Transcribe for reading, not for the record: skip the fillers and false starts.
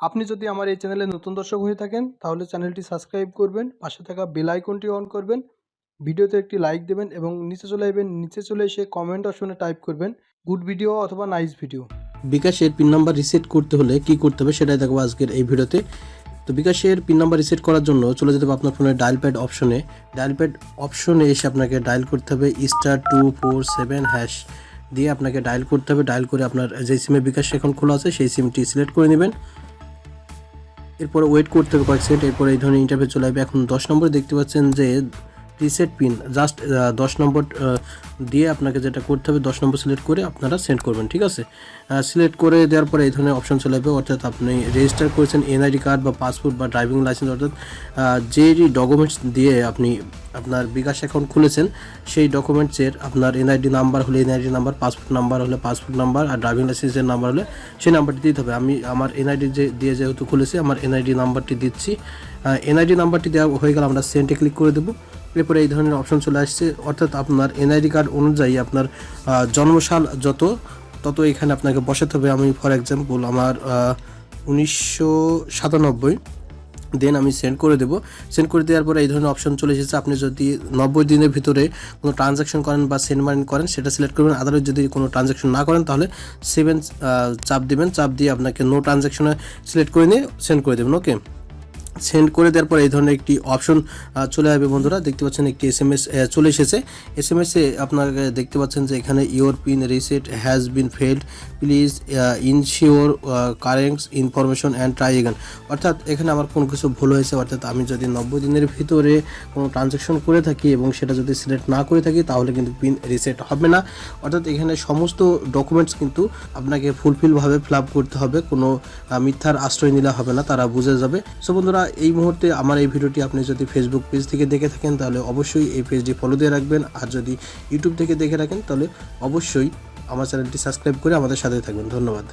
আপনি যদি আমার এই চ্যানেলে নতুন দর্শক হয়ে থাকেন তাহলে চ্যানেলটি সাবস্ক্রাইব করবেন, পাশে থাকা বেল আইকনটি অন করবেন, ভিডিওতে একটি লাইক দেবেন এবং নিচে চলে এসে কমেন্ট অপশনে টাইপ করবেন গুড ভিডিও অথবা নাইস ভিডিও। বিকাশের পিন নাম্বার রিসেট করতে হলে কি করতে হবে সেটাই দেখবো আজকের এই ভিডিওতে। তো বিকাশের পিন নাম্বার রিসেট করার জন্য চলে যেতে হবে আপনার ফোনের ডায়াল প্যাড অপশনে এসে আপনাকে ডায়াল করতে হবে *247# দিয়ে আপনাকে ডায়াল করতে হবে। ডায়াল করে আপনার যে সিমে বিকাশ এখন খোলা আছে সেই সিমটি সিলেক্ট করে নেবেন। এরপরে ওয়েট করতে হবে কয়েক সেকেন্ড। এরপরে এই ধরনের ইন্টারফেস চলে আসবে। এখন 10 নম্বরে দেখতে পাচ্ছেন যে রিসেট পিন, জাস্ট 10 নম্বর দিয়ে আপনাকে যেটা করতে হবে 10 নম্বর সিলেক্ট করে আপনারা সেন্ড করবেন, ঠিক আছে। সিলেক্ট করে দেওয়ার পরে এই ধরনের অপশন চলে আসবে, অর্থাৎ আপনি রেজিস্টার করেছেন এনআইডি কার্ড বা পাসপোর্ট বা ড্রাইভিং লাইসেন্স, অর্থাৎ যেই ডকুমেন্টস দিয়ে আপনি আপনার বিকাশ অ্যাকাউন্ট খুলেছেন সেই ডকুমেন্টসের আপনার এনআইডি নাম্বার হলে এনআইডি নাম্বার, পাসপোর্ট নাম্বার হলে পাসপোর্ট নাম্বার, আর ড্রাইভিং লাইসেন্সের নাম্বার হলে সেই নাম্বারটি দিতে হবে। আমি আমার এনআইডি দিয়ে যেহেতু খুলেছি আমার এনআইডি নাম্বারটি দিচ্ছি। এনআইডি নাম্বারটি দেওয়া হয়ে গেলে আমরা সেন্ডে ক্লিক করে দেবো। এরপরে এই ধরনের অপশন চলে আসছে, অর্থাৎ আপনার এনআইডি কার্ড অনুযায়ী আপনার জন্মসাল তত এখানে আপনাকে বসাতে হবে। আমি ফর এক্সাম্পল আমার 1997, দেন আমি সেন্ড করে দেবো। সেন্ড করে দেওয়ার পরে এই ধরনের অপশন চলে এসেছে। আপনি যদি 90 দিনের ভিতরে কোনো ট্রানজ্যাকশন করেন বা সেন্ড মানি করেন সেটা সিলেক্ট করবেন। আদারওয়াইজ যদি কোনো ট্রানজ্যাকশন না করেন তাহলে 7 চাপ দেবেন। চাপ দিয়ে আপনাকে নো ট্রানজ্যাকশনে সিলেক্ট করে নিয়ে সেন্ড করে দেবেন। ওকে, সেন্ড করে দেওয়ার পর এই ধরনের একটি অপশন চলে আসবে। বন্ধুরা দেখতে পাচ্ছেন একটি SMS চলে এসেছে। SMS-এ আপনাকে দেখতে পাচ্ছেন যে এখানে your PIN reset has been failed, please ensure current information and try again. অর্থাৎ এখানে আমার কোনো কিছু ভুল হয়েছে, অর্থাৎ আমি যদি 90 দিনের ভিতরে কোনো ট্রানজ্যাকশন করে থাকি এবং সেটা যদি সিলেক্ট না করে থাকি তাহলে কিন্তু পিন রিসেট হবে না। অর্থাৎ এখানে সমস্ত ডকুমেন্টস কিন্তু আপনাকে ফুলফিলভাবে ফিল আপ করতে হবে, কোনো মিথ্যার আশ্রয় নিলে হবে না, তারা বুঝে যাবে। সো বন্ধুরা, এই মুহূর্তে আমার এই ভিডিওটি আপনি যদি ফেসবুক পেজ থেকে দেখে থাকেন তাহলে অবশ্যই এই পেজটি ফলো দিয়ে রাখবেন, আর যদি ইউটিউব থেকে দেখে রাখেন তাহলে অবশ্যই আমার চ্যানেলটি সাবস্ক্রাইব করে আমাদের সাথে থাকবেন। ধন্যবাদ।